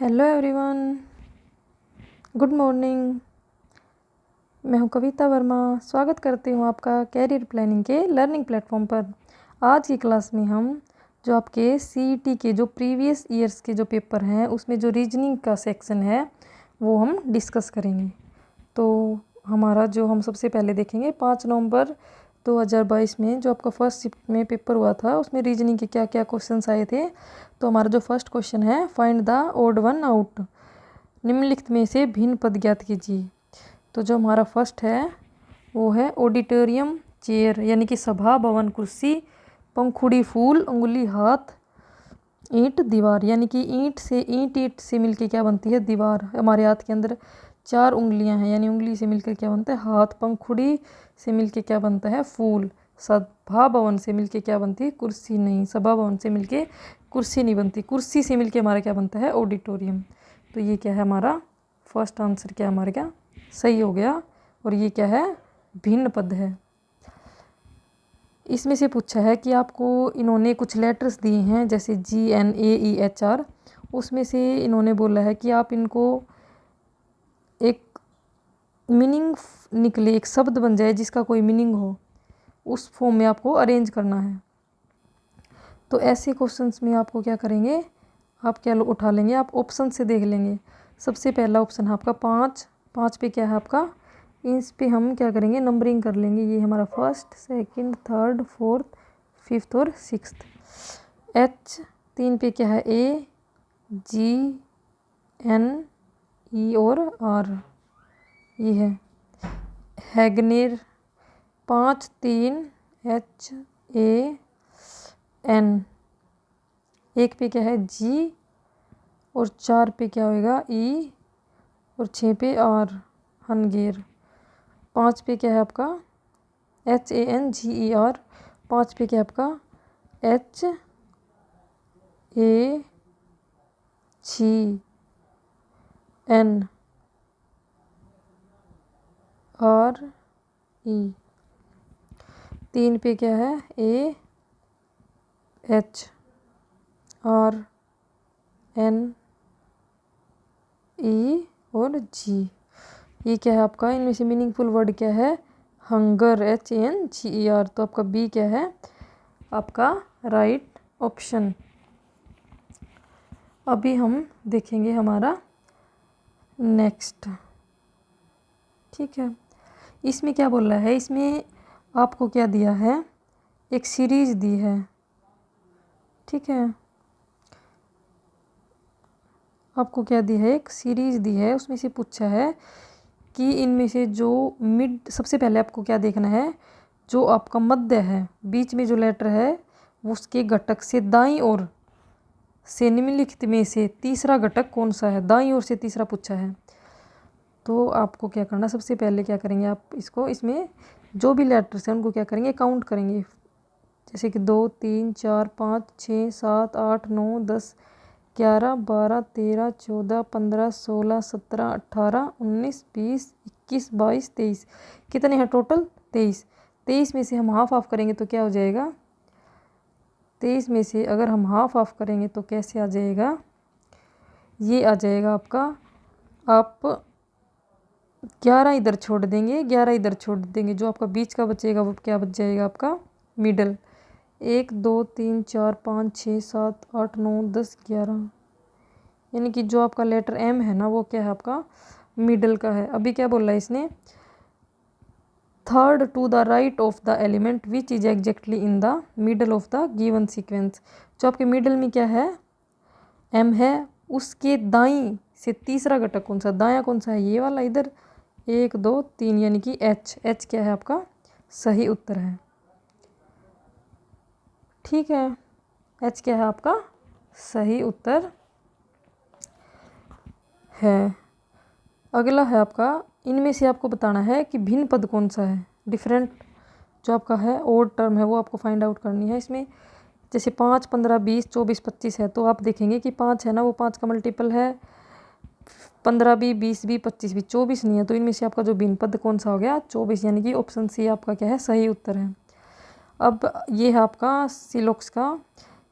Hello everyone, good morning. मैं हूं कविता वर्मा। स्वागत करती हूं आपका कैरियर प्लानिंग के लर्निंग प्लेटफॉर्म पर। आज की क्लास में हम जो आपके सीईटी के जो प्रीवियस ईयर्स के जो पेपर हैं उसमें जो रीजनिंग का सेक्शन है वो हम डिस्कस करेंगे। तो हमारा जो हम सबसे पहले देखेंगे 5 नवंबर 2022 में जो आपका फर्स्ट शिफ्ट में पेपर हुआ था उसमें रीजनिंग के क्या क्या क्वेश्चंस आए थे। तो हमारा जो फर्स्ट क्वेश्चन है, find the odd one out, निम्नलिखित में से भिन्न पद ज्ञात कीजिए। तो जो हमारा फर्स्ट है वो है ऑडिटोरियम चेयर, यानी कि सभा भवन कुर्सी, पंखुड़ी फूल, उंगली हाथ, ईंट दीवार, यानी कि ईंट से मिलके क्या बनती है, दीवार। हमारे हाथ के अंदर 4 उंगलियां हैं, यानी उंगली से मिलकर क्या बनता है, हाथ। पंखुड़ी से मिलके क्या बनता है, फूल। सभा भवन से मिलके क्या बनती है, कुर्सी। नहीं, सभा भवन से मिलके कुर्सी नहीं बनती। कुर्सी से मिलके हमारा क्या बनता है, ऑडिटोरियम। तो ये क्या है, हमारा फर्स्ट आंसर क्या हमारे क्या सही हो गया। और ये क्या है, भिन्न पद है। इसमें से पूछा है कि आपको इन्होंने कुछ लेटर्स दिए हैं जैसे GNAEHR, उसमें से इन्होंने बोला है कि आप इनको एक मीनिंग निकले, एक शब्द बन जाए जिसका कोई मीनिंग हो, उस फॉर्म में आपको अरेंज करना है। तो ऐसे क्वेश्चंस में आपको क्या करेंगे, आप क्या उठा लेंगे, आप ऑप्शन से देख लेंगे। सबसे पहला ऑप्शन है आपका 5 पे क्या है आपका, इस पे हम क्या करेंगे, नंबरिंग कर लेंगे। ये हमारा first, second, third, fourth, fifth और सिक्स्थ। H 3 पे क्या है, AGNE और R, ये है। हैगनेर 5 3 HAN, 1 पे क्या है, G और 4 पे क्या होएगा, E और 6 पे R, हनगेर। 5 पे क्या है आपका HANGER, 5 पे क्या है आपका HAGNRE। 3 पे क्या है, AHRNE और G। ये क्या है आपका, इनमें से मीनिंगफुल वर्ड क्या है, हंगर, HANGER। तो आपका बी क्या है, आपका राइट ऑप्शन। अभी हम देखेंगे हमारा नेक्स्ट, ठीक है। इसमें क्या बोल रहा है, इसमें आपको क्या दिया है, एक सीरीज दी है, ठीक है। आपको क्या दी है, एक सीरीज दी है। उसमें से पूछा है कि इनमें से जो मिड, सबसे पहले आपको क्या देखना है, जो आपका मध्य है, बीच में जो लेटर है उसके घटक से दाईं ओर से निम्नलिखित में से तीसरा घटक कौन सा है। दाईं ओर से तीसरा पूछा है। तो आपको क्या करना, सबसे पहले क्या करेंगे, आप इसको, इसमें जो भी लेटर्स हैं उनको क्या करेंगे, काउंट करेंगे। जैसे कि 2 3 4 5 6 7 8 9 10 11 12 13 14 15 16 17 18 19 20 21 22 23। कितने हैं टोटल, 23। 23 में से हम हाफ ऑफ करेंगे तो क्या हो जाएगा, 23 में से अगर हम हाफ ऑफ करेंगे तो कैसे आ जाएगा, ये आ जाएगा आपका, आप 11 इधर छोड़ देंगे, 11 इधर छोड़ देंगे, जो आपका बीच का बचेगा वो क्या बच जाएगा, आपका मिडल। 1 2 3 4 5 6 7 8 9 10 11, यानी कि जो आपका लेटर M है ना वो क्या है, आपका मिडल का है। अभी क्या बोल रहा है इसने, third to the right of the element which is exactly in the middle of the given sequence. जो आपके मिडल में क्या है, M है, उसके दाईं से तीसरा घटक कौन सा, दायां कौन सा है, ये वाला इधर। 1 2 3, यानी कि H क्या है आपका सही उत्तर है, ठीक है। H क्या है आपका सही उत्तर है। अगला है आपका, इनमें से आपको बताना है कि भिन्न पद कौन सा है, डिफरेंट जो आपका है ओड टर्म है वो आपको फाइंड आउट करनी है। इसमें जैसे 5 15 20 24 25 है, तो आप देखेंगे कि 5 है ना वो 5 का मल्टीपल है, 15 भी, 20 भी, 25 भी, 24 नहीं है। तो इनमें से आपका जो भिन्न पद कौन सा हो गया, 24, यानी कि ऑप्शन सी आपका क्या है सही उत्तर है। अब ये है आपका सिलोक्स का।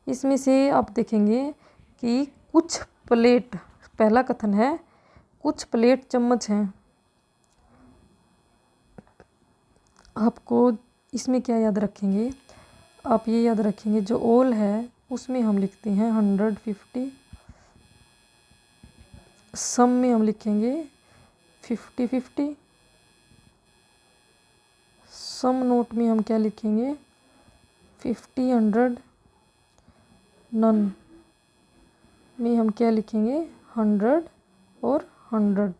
इसमें से आप देखेंगे कि कुछ प्लेट पहला कथन है कुछ प्लेट चम्मच हैं। आपको इसमें क्या याद रखेंगे, आप ये याद रखेंगे जो ऑल है उसमें हम लिखते हैं 150, सम में हम लिखेंगे 50-50, सम नोट में हम क्या लिखेंगे 50-100, नन में हम क्या लिखेंगे 100 और 100।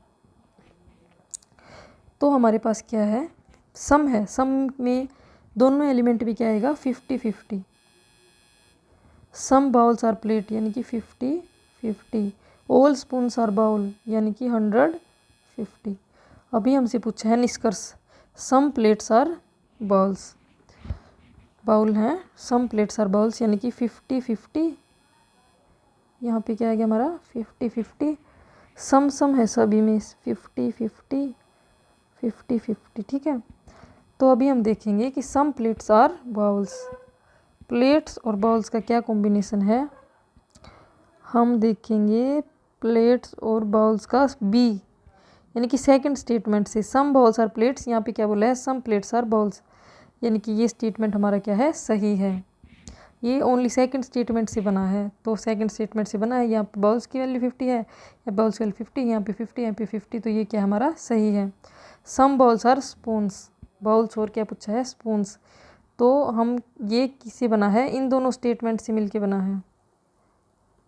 तो हमारे पास क्या है, सम है, सम में दोनों एलिमेंट भी क्या आएगा 50-50। सम बाउल्स आर प्लेट यानी कि 50-50, ऑल स्पून्स आर बाउल यानी कि 150। अभी हमसे पूछा है निष्कर्ष, सम प्लेट्स आर बाउल्स, बाउल हैं, सम प्लेट्स आर बाउल्स यानी कि 50-50। यहाँ पे क्या आ गया हमारा 50-50, सम है सभी में 50-50, 50-50, ठीक है। तो अभी हम देखेंगे कि सम प्लेट्स आर बाउल्स, प्लेट्स और बाउल्स का क्या कॉम्बिनेशन है। हम देखेंगे प्लेट्स और बाउल्स का बी यानी कि सेकंड स्टेटमेंट से, सम बाउल्स आर प्लेट्स, यहाँ पे क्या बोला है सम प्लेट्स आर बाउल्स, यानी कि ये स्टेटमेंट हमारा क्या है सही है। ये ओनली सेकंड स्टेटमेंट से बना है, तो सेकंड स्टेटमेंट से बना है। यहाँ पे बाउल्स की वैल्यू 50 है, या बाउल्स की वैल्यू 50, यहाँ पे 50, यहाँ पे 50, तो ये क्या हमारा सही है। Some bowls are spoons, bowls और क्या पूछा है स्पून्स, तो हम ये किससे बना है, इन दोनों स्टेटमेंट से मिलके बना है,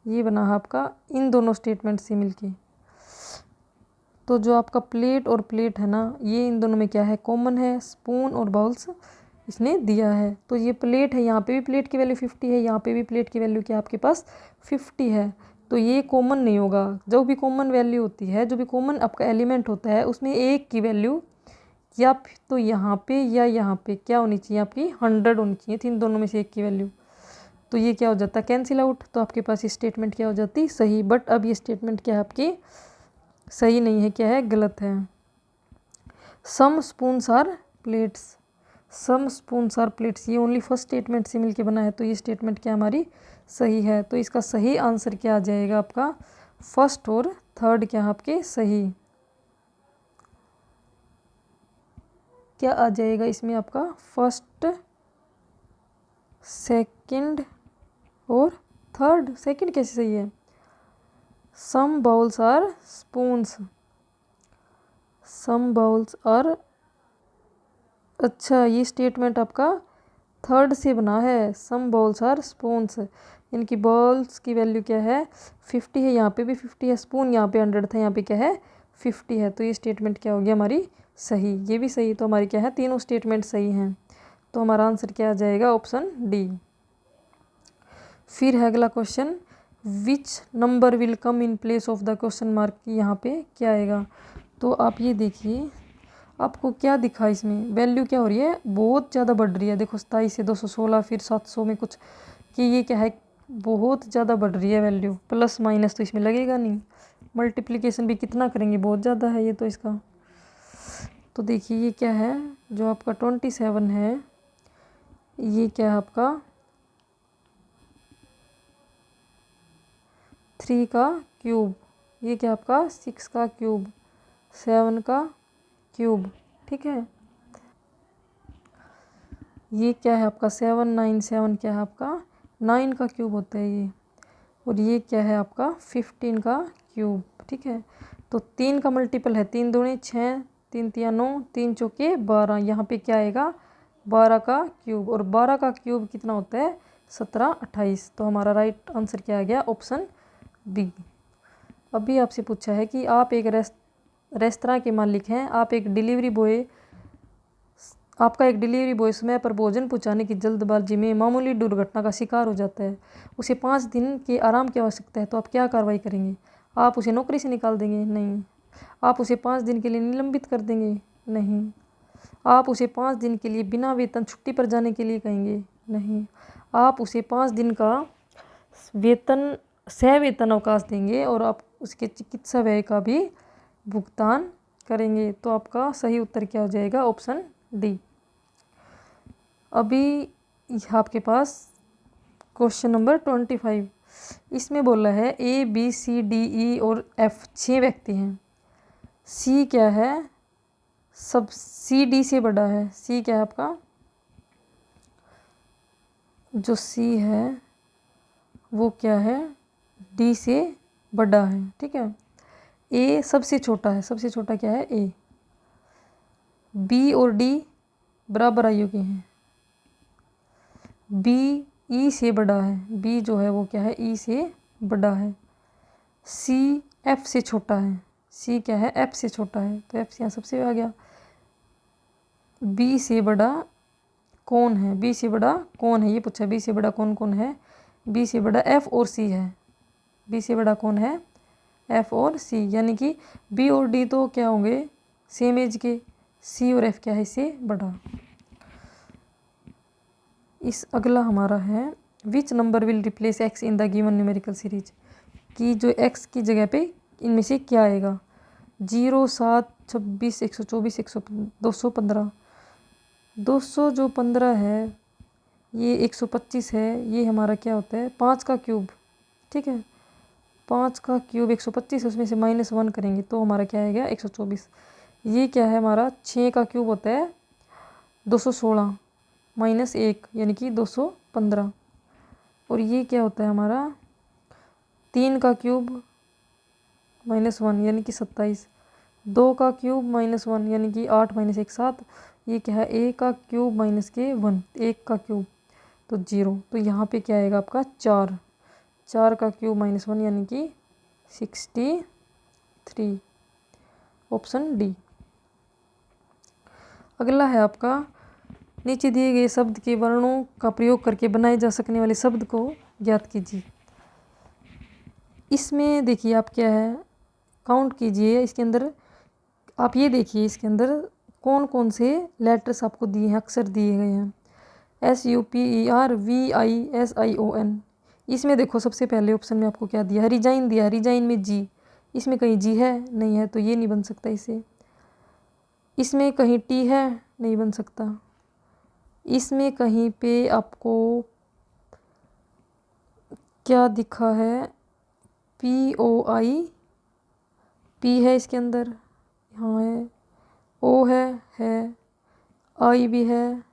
ये बना है आपका इन दोनों स्टेटमेंट से मिलके। तो जो आपका प्लेट और प्लेट है ना, ये इन दोनों में क्या है कॉमन है, स्पून और बाउल्स इसने दिया है। तो ये प्लेट है, यहाँ पे भी प्लेट की वैल्यू 50 है, यहाँ पे भी प्लेट की वैल्यू क्या आपके पास 50 है, तो ये कॉमन नहीं होगा। जो भी कॉमन वैल्यू होती है, जो भी कॉमन आपका एलिमेंट होता है, उसमें एक की वैल्यू या तो यहाँ पे या यहाँ पे क्या होनी चाहिए आपकी 100 होनी चाहिए थी, इन दोनों में से एक की वैल्यू। तो ये क्या हो जाता है कैंसिल आउट, तो आपके पास ये स्टेटमेंट क्या हो जाती सही। बट अब ये स्टेटमेंट क्या है आपकी सही नहीं है, क्या है गलत है। Some spoons are plates, some spoons are plates, ये ओनली फर्स्ट स्टेटमेंट से मिलके बना है, तो ये स्टेटमेंट क्या हमारी सही है। तो इसका सही आंसर क्या आ जाएगा आपका, फर्स्ट और थर्ड क्या आपके सही, क्या आ जाएगा इसमें आपका फर्स्ट, सेकंड और थर्ड। सेकंड कैसे सही है, some bowls are spoons, some bowls are, अच्छा ये स्टेटमेंट आपका थर्ड से बना है, सम बाउल्स आर स्पून्स, इनकी बाउल्स की वैल्यू क्या है 50 है, यहाँ पे भी 50 है, स्पून यहाँ पे 100 था, यहाँ पे क्या है 50 है, तो ये स्टेटमेंट क्या हो गया हमारी सही, ये भी सही। तो हमारी क्या है तीनों स्टेटमेंट सही हैं, तो हमारा आंसर क्या आ जाएगा ऑप्शन डी। फिर है अगला question, which number will come in place of the question mark, यहाँ पे क्या आएगा। तो आप ये देखिए आपको क्या दिखा, इसमें वैल्यू क्या हो रही है बहुत ज़्यादा बढ़ रही है, देखो 27 से 216 फिर 700 में कुछ, कि ये क्या है बहुत ज़्यादा बढ़ रही है वैल्यू, प्लस माइनस तो इसमें लगेगा नहीं, मल्टीप्लिकेशन भी कितना करेंगे बहुत ज़्यादा है ये तो इसका। तो देखिए ये क्या है जो आपका 27 है, ये क्या है आपका 3 का क्यूब, ये क्या आपका 6 का क्यूब, 7 का क्यूब, ठीक है। ये क्या है आपका 7 9 7 क्या है आपका 9 का क्यूब होता है ये, और ये क्या है आपका 15 का क्यूब, ठीक है। तो 3 का मल्टीपल है 3 दूनी 6, 3 तिया 9, 3 चौके 12, यहाँ पे क्या आएगा 12 का क्यूब, और 12 का क्यूब कितना होता है 17 28, तो हमारा राइट आंसर क्या आ गया ऑप्शन बी। अभी आपसे पूछा है कि आप एक रेस्तरां के मालिक हैं, आप एक डिलीवरी बॉय, आपका एक डिलीवरी बॉय समय पर भोजन पहुंचाने की जल्दबाजी में मामूली दुर्घटना का शिकार हो जाता है, उसे 5 दिन के आराम की आवश्यकता है, तो आप क्या कार्रवाई करेंगे। आप उसे नौकरी से निकाल देंगे, नहीं। आप उसे 5 दिन के लिए निलंबित कर देंगे, नहीं। आप उसे 5 दिन के लिए बिना वेतन छुट्टी पर जाने के लिए कहेंगे, नहीं। आप उसे 5 दिन का वेतन सवेतन अवकाश देंगे और आप उसके चिकित्सा व्यय का भी भुगतान करेंगे। तो आपका सही उत्तर क्या हो जाएगा ऑप्शन डी। अभी आपके पास क्वेश्चन नंबर 25, इसमें बोला है A B C D E और F 6 व्यक्ति हैं। C क्या है, सब C D से बड़ा है। C क्या है आपका, जो C है वो क्या है, D से बड़ा है। ठीक है, A सबसे छोटा है, सबसे छोटा क्या है A। B और D बराबर आयु के हैं। B E से बड़ा है, B जो है वो क्या है E से बड़ा है। C F से छोटा है, C क्या है F से छोटा है, तो F यहाँ सबसे आ गया। B से बड़ा कौन है, B से बड़ा कौन है ये पूछा, B से बड़ा कौन कौन है। B से बड़ा F और C है। B से बड़ा कौन है, F और C, यानी कि B और D तो क्या होंगे सेम एज के, C और F क्या है इससे बड़ा। इस अगला हमारा है which number will replace x in the given numerical series, कि जो x की जगह पे इनमें से क्या आएगा। 0, 7, 26, 124, 215। 200 जो 15 है ये 125 है, ये हमारा क्या होता है 5 का क्यूब। ठीक है, 5 का क्यूब 125, उसमें से -1 करेंगे तो हमारा क्या आएगा 124। ये क्या है हमारा 6 का क्यूब होता है 216 -1 यानी कि 215। और ये क्या होता है हमारा 3 का क्यूब -1 यानी कि 27। 2 का क्यूब -1 यानी कि 8 - 1 7। ये क्या है a का क्यूब माइनस के 1, 1 का क्यूब तो 0। तो यहाँ पे क्या आएगा आपका 4, 4 का क्यूब -1 यानी कि 63, ऑप्शन डी। अगला है आपका नीचे दिए गए शब्द के वर्णों का प्रयोग करके बनाए जा सकने वाले शब्द को ज्ञात कीजिए। इसमें देखिए आप क्या है काउंट कीजिए, इसके अंदर आप ये देखिए इसके अंदर कौन कौन से लेटर्स आपको दिए हैं, अक्षर दिए गए हैं। SUPER VISION। इसमें देखो सबसे पहले ऑप्शन में आपको क्या दिया है, रिजाइन दिया है। रिजाइन में जी, इसमें कहीं जी है नहीं है तो ये नहीं बन सकता इसे। इसमें कहीं टी है नहीं बन सकता। इसमें कहीं पे आपको क्या दिखा है POI, P है इसके अंदर, यहाँ है O है I भी है,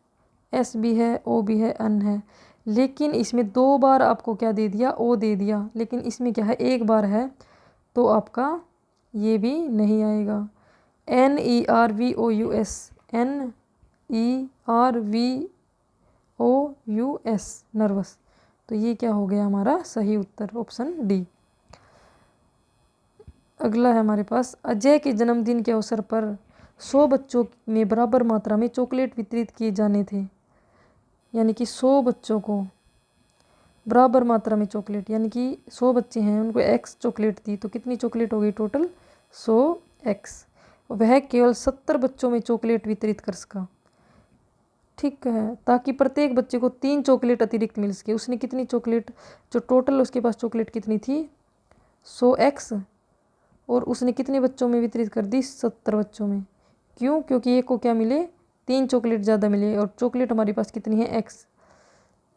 S भी है, O भी है, N है। लेकिन इसमें 2 बार आपको क्या दे दिया O दे दिया, लेकिन इसमें क्या है 1 बार है तो आपका ये भी नहीं आएगा। NERVOUS, NERVOUS nervous. तो ये क्या हो गया हमारा सही उत्तर, ऑप्शन डी। अगला है हमारे पास अजय के जन्मदिन के अवसर पर 100 बच्चों में बराबर मात्रा में चॉकलेट वितरित किए जाने थे। यानी कि 100 बच्चों को बराबर मात्रा में चॉकलेट, यानी कि 100 बच्चे हैं उनको x चॉकलेट दी तो कितनी चॉकलेट हो गई टोटल 100x। वह केवल 70 बच्चों में चॉकलेट वितरित कर सका। ठीक है, ताकि प्रत्येक बच्चे को 3 चॉकलेट अतिरिक्त मिल सके। उसने कितनी चॉकलेट, जो टोटल उसके पास चॉकलेट कितनी थी 100x, और उसने कितने बच्चों में वितरित कर दी 70 बच्चों में। क्यों, क्योंकि एक को क्या मिले 3 चॉकलेट ज़्यादा मिले, और चॉकलेट हमारे पास कितनी है x,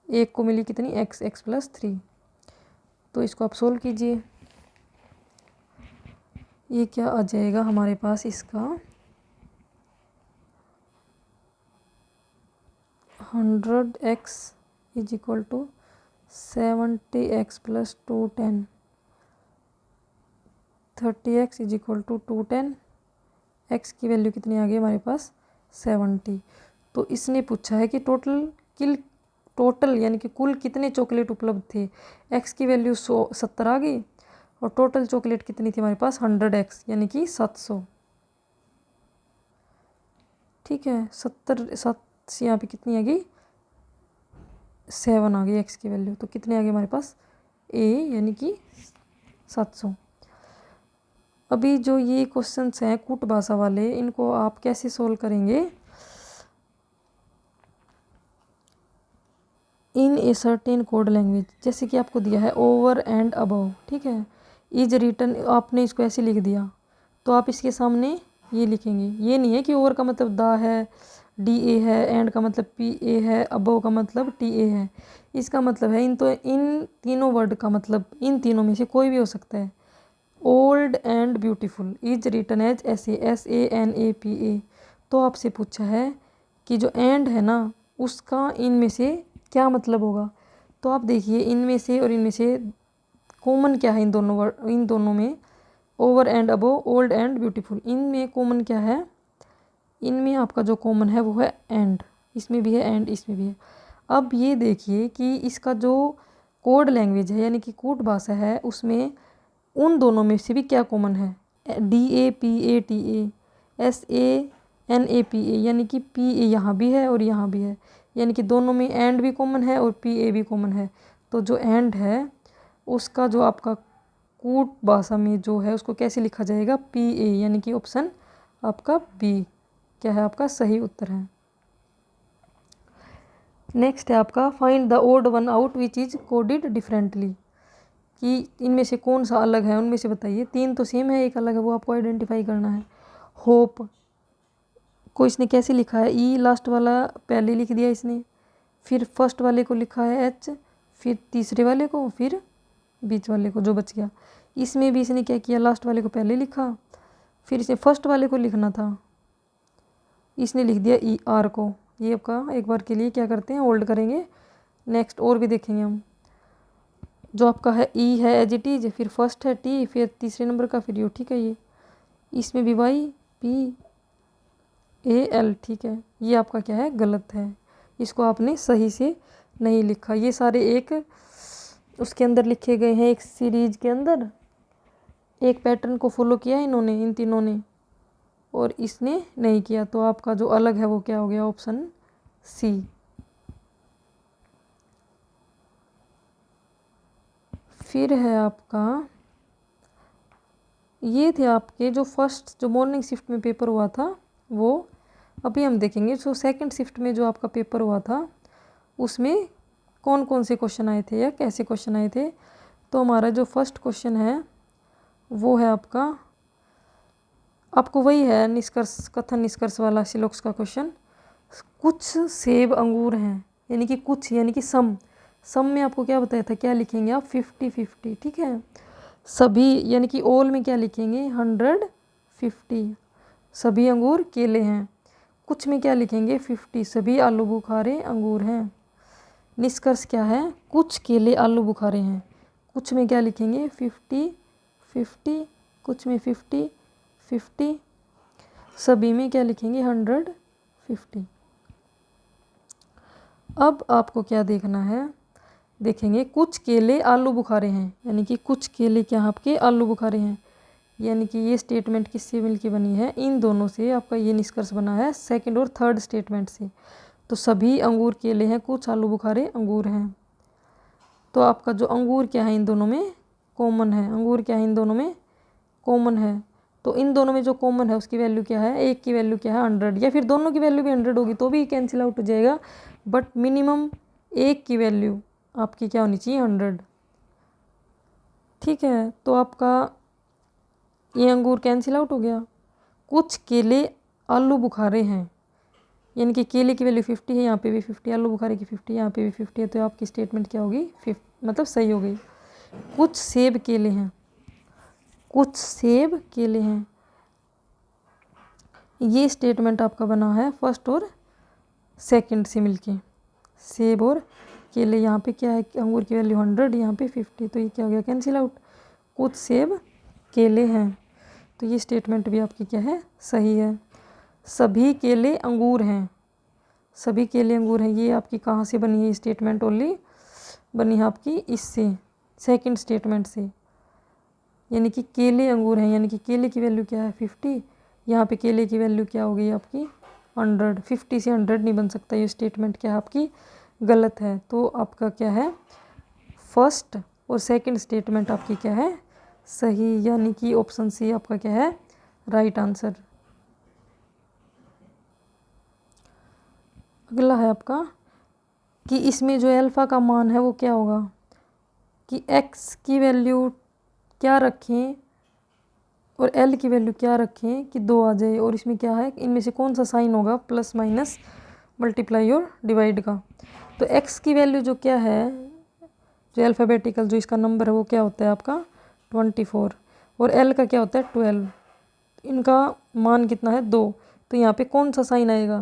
एक को मिली कितनी x, x + 3। तो इसको आप सोल्व कीजिए। ये क्या आ जाएगा हमारे पास इसका 100x = 70x + 210, 30x = 210। x की वैल्यू कितनी आ गई हमारे पास 70। तो इसने पूछा है कि टोटल यानी कि कुल कितने चॉकलेट उपलब्ध थे। x की वैल्यू 70 आ गई और टोटल चॉकलेट कितनी थी हमारे पास 100x यानी कि 700। ठीक है, 70 से यहाँ पे कितनी आ गई 7 आ गई x की वैल्यू, तो कितने आ गए हमारे पास a यानी कि 700। अभी जो ये क्वेश्चंस हैं कूट भाषा वाले, इनको आप कैसे सोल्व करेंगे। इन ए सर्टेन कोड लैंग्वेज, जैसे कि आपको दिया है ओवर एंड अबव, ठीक है, इज रिटन, आपने इसको ऐसे लिख दिया तो आप इसके सामने ये लिखेंगे। ये नहीं है कि ओवर का मतलब दा है, डी ए है, एंड का मतलब पी ए है, अबव का मतलब टी ए है। इसका मतलब है इन तीनों वर्ड का मतलब इन तीनों में से कोई भी हो सकता है। Old and beautiful is written as SANAPA। तो आपसे पूछा है कि जो एंड है ना उसका इनमें से क्या मतलब होगा। तो आप देखिए इनमें से और इनमें से कॉमन क्या है, इन दोनों में over and above, old and beautiful, इनमें कॉमन क्या है। इनमें आपका जो कॉमन है वो है एंड, इसमें भी है एंड इसमें भी है। अब ये देखिए कि इसका जो कोड लैंग्वेज है यानी कि कूट भाषा है उसमें उन दोनों में से भी क्या कॉमन है। DAPATA, SANAPA, यानी कि PA यहाँ भी है और यहाँ भी है, यानी कि दोनों में एंड भी कॉमन है और PA भी कॉमन है। तो जो एंड है उसका जो आपका कूट भाषा में जो है उसको कैसे लिखा जाएगा, PA, यानी कि ऑप्शन आपका बी क्या है, आपका सही उत्तर है। नेक्स्ट है आपका find the odd one out which is coded differently, कि इनमें से कौन सा अलग है उनमें से बताइए। तीन तो सेम है, एक अलग है, वो आपको आइडेंटिफाई करना है। होप को इसने कैसे लिखा है, ई लास्ट वाला पहले लिख दिया इसने, फिर फर्स्ट वाले को लिखा है H, फिर तीसरे वाले को, फिर बीच वाले को जो बच गया। इसमें भी इसने क्या किया, लास्ट वाले को पहले लिखा, फिर इसे फर्स्ट वाले को लिखना था, इसने लिख दिया ER को। ये आपका एक बार के लिए क्या करते हैं, होल्ड करेंगे, नेक्स्ट और भी देखेंगे हम। जो आपका है ई है एज इट इज, फिर फर्स्ट है टी, फिर तीसरे नंबर का फिर यू, ठीक है। ये इसमें भी YPAL, ठीक है। ये आपका क्या है, गलत है, इसको आपने सही से नहीं लिखा। ये सारे एक उसके अंदर लिखे गए हैं, एक सीरीज के अंदर एक पैटर्न को फॉलो किया इन्होंने, इन तीनों ने, और इसने नहीं किया। तो आपका जो अलग है वो क्या हो गया, ऑप्शन सी। फिर है आपका, ये थे आपके जो फर्स्ट जो मॉर्निंग शिफ्ट में पेपर हुआ था वो अभी हम देखेंगे। जो सेकंड शिफ्ट में जो आपका पेपर हुआ था उसमें कौन कौन से क्वेश्चन आए थे या कैसे क्वेश्चन आए थे। तो हमारा जो फर्स्ट क्वेश्चन है वो है आपको वही है निष्कर्ष, कथन निष्कर्ष वाला सिलोक्स का क्वेश्चन। कुछ सेब अंगूर हैं, यानी कि कुछ यानी कि सम में आपको क्या बताया था, क्या लिखेंगे आप, 50-50, ठीक है। सभी यानी कि ऑल में क्या लिखेंगे, 150, सभी अंगूर केले हैं। कुछ में क्या लिखेंगे, 50, सभी आलू बुखारे अंगूर हैं। निष्कर्ष क्या है, कुछ केले आलू बुखारे हैं। कुछ में क्या लिखेंगे, 50-50, कुछ में 50-50, सभी में क्या लिखेंगे, 150। अब आपको क्या देखना है, देखेंगे कुछ केले आलू बुखारे हैं, यानी कि कुछ केले क्या आपके आलू बुखारे हैं, यानी कि ये स्टेटमेंट किससे मिलकर बनी है, इन दोनों से आपका ये निष्कर्ष बना है, सेकंड और थर्ड स्टेटमेंट से। तो सभी अंगूर केले हैं, कुछ आलू बुखारे अंगूर हैं। तो आपका जो अंगूर क्या है इन दोनों में कॉमन है, अंगूर क्या है इन दोनों में कॉमन है। तो इन दोनों में जो कॉमन है उसकी वैल्यू क्या है, एक की वैल्यू क्या है 100, या फिर दोनों की वैल्यू भी 100 होगी तो भी कैंसिल आउट हो जाएगा, बट मिनिमम एक की वैल्यू आपकी क्या होनी चाहिए, 100, ठीक है। तो आपका ये अंगूर कैंसिल आउट हो गया। कुछ केले आलू बुखारे हैं, यानी कि केले की वैल्यू 50 है, यहाँ पे भी 50, आलू बुखारे की 50, यहाँ पे भी 50 है, तो आपकी स्टेटमेंट क्या होगी, 50, मतलब सही हो गई। कुछ सेब केले हैं, कुछ सेब केले हैं, ये स्टेटमेंट आपका बना है फर्स्ट और सेकंड से मिलके। सेब और केले, यहाँ पे क्या है, अंगूर की वैल्यू 100, यहाँ पे 50, तो ये क्या हो गया, कैंसिल आउट। कुछ सेब केले हैं, तो ये स्टेटमेंट भी आपकी क्या है, सही है। सभी केले अंगूर हैं, सभी केले अंगूर हैं, ये आपकी कहाँ से बनी है स्टेटमेंट, ओनली बनी है आपकी इससे, सेकंड स्टेटमेंट से, यानी कि केले अंगूर हैं, यानी कि केले की वैल्यू क्या है 50, यहाँ पे केले की वैल्यू क्या हो गई आपकी 100। 50 से 100 नहीं बन सकता, ये स्टेटमेंट क्या है आपकी गलत है। तो आपका क्या है, फर्स्ट और सेकंड स्टेटमेंट आपकी क्या है, सही, यानी कि ऑप्शन सी आपका क्या है, राइट आंसर। अगला है आपका कि इसमें जो अल्फ़ा का मान है वो क्या होगा, कि x की वैल्यू क्या रखें और एल की वैल्यू क्या रखें कि 2 आ जाए, और इसमें क्या है, इनमें से कौन सा साइन होगा, प्लस माइनस मल्टीप्लाई और डिवाइड का। तो एक्स की वैल्यू जो क्या है, जो अल्फ़ाबेटिकल जो इसका नंबर है वो क्या होता है आपका 24, और एल का क्या होता है 12। इनका मान कितना है 2, तो यहाँ पे कौन सा साइन आएगा,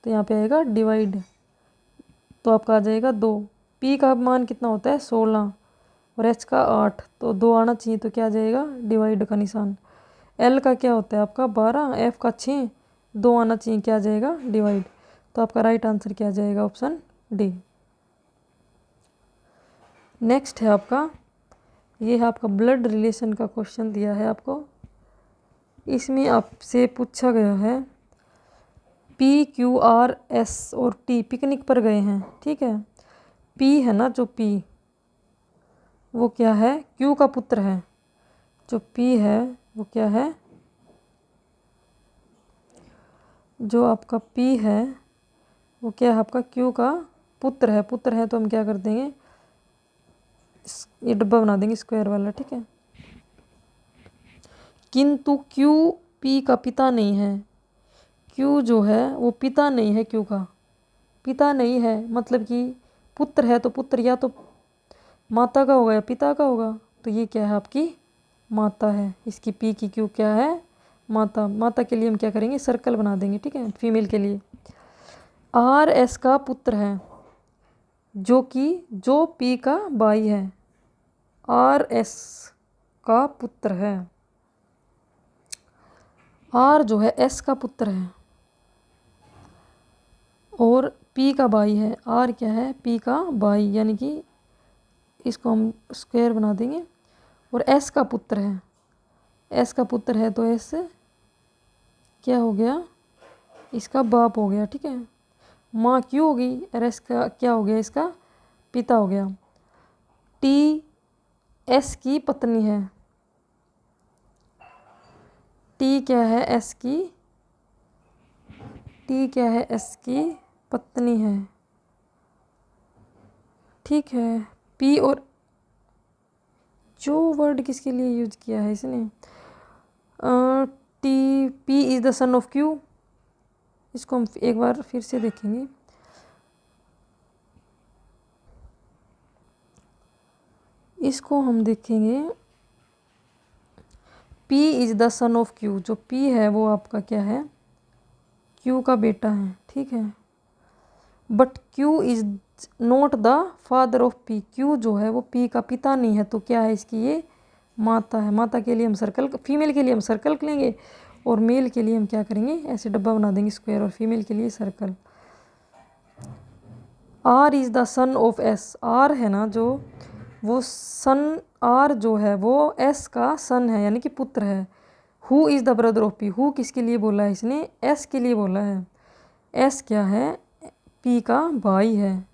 तो यहाँ पे आएगा डिवाइड, तो आपका आ जाएगा 2। पी का मान कितना होता है 16 और एच का 8, तो 2 आना चाहिए, तो क्या आ जाएगा डिवाइड का निशान। एल का क्या होता है आपका 12, एफ का 6, 2 आना चाहिए, क्या आ जाएगा डिवाइड। तो आपका राइट आंसर क्या आ जाएगा, ऑप्शन डी। नेक्स्ट है आपका, ये है आपका ब्लड रिलेशन का क्वेश्चन दिया है आपको। इसमें आपसे पूछा गया है पी क्यू आर एस और टी पिकनिक पर गए हैं, ठीक है। पी है ना, जो पी वो क्या है, क्यू का पुत्र है। जो पी है वो क्या है, जो आपका पी है वो क्या है आपका क्यू का पुत्र है। पुत्र है तो हम क्या कर देंगे, ये डब्बा बना देंगे स्क्वायर वाला, ठीक है। किंतु क्यू पी का पिता नहीं है। क्यू जो है वो पिता नहीं है, क्यू का पिता नहीं है, मतलब कि पुत्र है तो पुत्र या तो माता का होगा या पिता का होगा, तो ये क्या है आपकी माता है। इसकी पी की क्यू क्या है, माता। माता के लिए हम क्या करेंगे, सर्कल बना देंगे, ठीक है, फीमेल के लिए। आर एस का पुत्र है, जो कि जो पी का भाई है। आर एस का पुत्र है, आर जो है एस का पुत्र है और पी का भाई है। आर क्या है, पी का भाई, यानी कि इसको हम स्क्वायर बना देंगे। और एस का पुत्र है, एस का पुत्र है तो एस क्या हो गया, इसका बाप हो गया, ठीक है। माँ क्यों हो गई, और एस का क्या हो गया, इसका पिता हो गया। टी एस की पत्नी है। टी क्या है, एस की, टी क्या है, एस की पत्नी है, ठीक है। पी और जो वर्ड किसके लिए यूज किया है इसने, T P is the son of Q. इसको हम एक बार फिर से देखेंगे। इसको हम देखेंगे, P is the son of Q। जो P है वो आपका क्या है, Q का बेटा है, ठीक है। But Q is not the father of P। Q जो है वो P का पिता नहीं है, तो क्या है इसकी, ये माता है। माता के लिए हम सर्कल, फीमेल के लिए हम सर्कल लेंगे और मेल के लिए हम क्या करेंगे, ऐसे डब्बा बना देंगे स्क्वायर, और फीमेल के लिए circle. R is the son of S। R है ना जो, वो सन, आर जो है वो एस का सन है, यानी कि पुत्र है। Who is the brother of P. Who किसके लिए बोला है इसने, एस के लिए बोला है। एस क्या है, पी का भाई है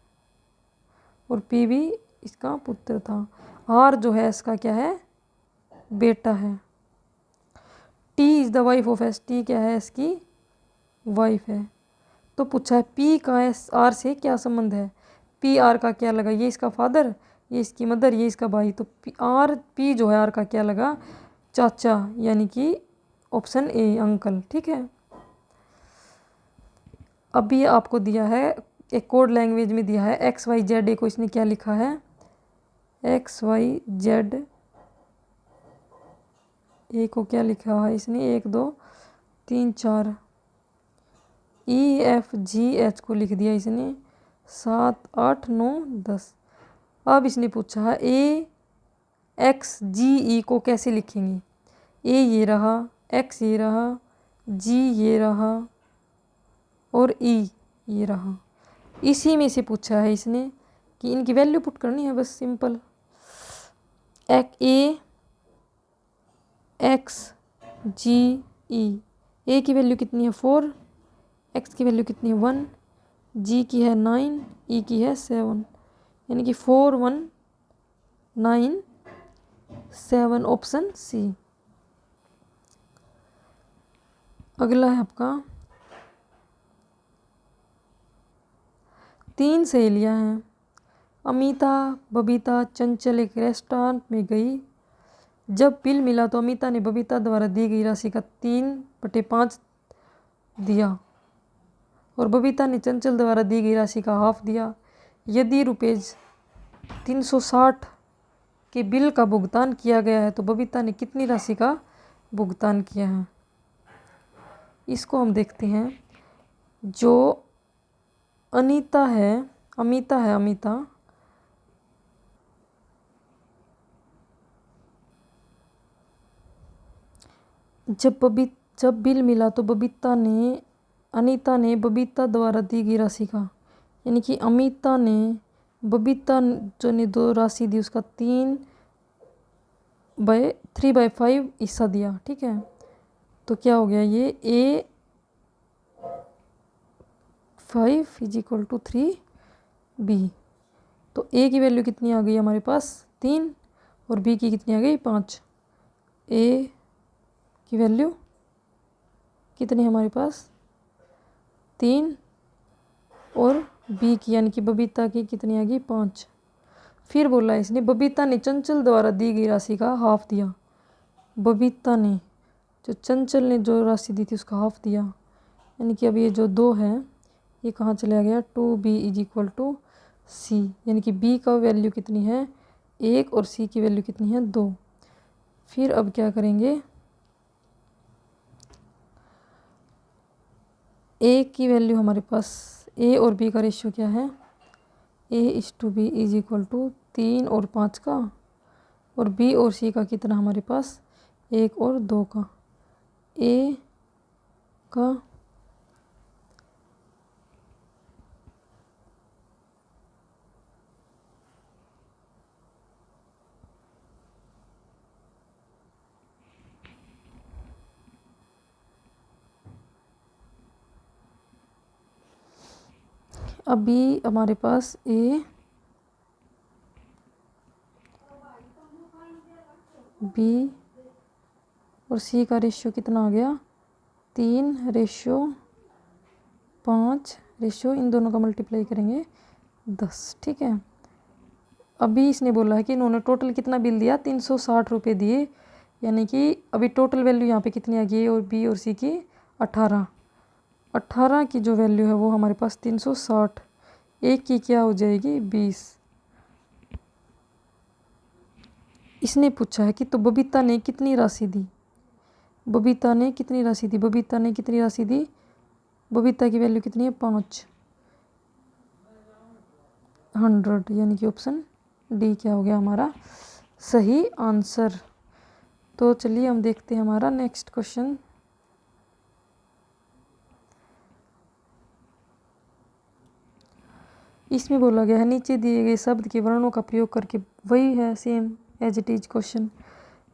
और पी भी इसका पुत्र था। आर जो है एस का क्या है, बेटा है। T is the wife of S. T क्या है, एस की वाइफ है। तो पूछा है पी का एस आर से क्या संबंध है। पी आर का क्या लगा, ये इसका फादर, ये इसकी मदर, ये इसका भाई। तो पी आर, पी जो है आर का क्या लगा, चाचा, यानी कि ऑप्शन ए अंकल, ठीक है। अभी आपको दिया है एक कोड लैंग्वेज में दिया है एक्स वाई जेड। ए को इसने क्या लिखा है, एक्स वाई जेड। ए को क्या लिखा है इसने, 1 2 3 4। ई एफ जी एच को लिख दिया इसने 7 8 9 10। अब इसने पूछा है ए एक्स जी ई को कैसे लिखेंगे। ए ये रहा, एक्स ये रहा, जी ये रहा और ई ये रहा। इसी में से पूछा है इसने कि इनकी वैल्यू पुट करनी है, बस सिंपल। ए एक्स जी ई, ए की वैल्यू कितनी है 4, एक्स की वैल्यू कितनी है 1, जी की है 9, ई की है 7, यानी कि 4 1 9 7, ऑप्शन सी। अगला है आपका, 3 सहेलियां हैं। अमिता, बबीता, चंचल एक रेस्टोरेंट में गई। जब बिल मिला तो अमिता ने बबीता द्वारा दी गई राशि का 3/5 दिया और बबीता ने चंचल द्वारा दी गई राशि का हाफ दिया। यदि रुपीज 360 के बिल का भुगतान किया गया है तो बबीता ने कितनी राशि का भुगतान किया है। इसको हम देखते हैं। जो अमिता है, जब बिल मिला तो अनीता ने बबीता द्वारा दी गई राशि का, यानी कि अमिता ने बबीता जो ने दो राशि दी उसका 3/5 हिस्सा दिया। ठीक है, तो क्या हो गया ये A5 = 3B। तो A की वैल्यू कितनी आ गई हमारे पास 3 और B की कितनी आ गई 5। A की वैल्यू कितनी हमारे पास 3 और B की यानी कि बबीता की कितनी आ गई 5। फिर बोला इसने बबीता ने चंचल द्वारा दी गई राशि का हाफ दिया। बबीता ने जो चंचल ने जो राशि दी थी उसका हाफ दिया, यानी कि अब ये जो 2 है ये कहाँ चला गया 2B = C, यानी कि B का वैल्यू कितनी है 1 और C की वैल्यू कितनी है 2। फिर अब क्या करेंगे, A की वैल्यू हमारे पास A और B का रेशियो क्या है A/B = 3 और 5 का, और B और C का कितना हमारे पास 1 और 2 का। A का अभी हमारे पास A, B और C का रेशियो कितना आ गया 3/5 इन दोनों का मल्टीप्लाई करेंगे 10। ठीक है, अभी इसने बोला है कि इन्होंने टोटल कितना बिल दिया 360 रुपये दिए, यानी कि अभी टोटल वैल्यू यहाँ पे कितनी आ गई और B और C की 18 की जो वैल्यू है वो हमारे पास 360, एक की क्या हो जाएगी 20। इसने पूछा है कि तो बबीता ने कितनी राशि दी, बबीता ने कितनी राशि दी, बबीता की वैल्यू कितनी है 500, यानी कि ऑप्शन डी क्या हो गया हमारा सही आंसर। तो चलिए हम देखते हैं हमारा नेक्स्ट क्वेश्चन। इसमें बोला गया है नीचे दिए गए शब्द के वर्णों का प्रयोग करके, वही है same as it is question.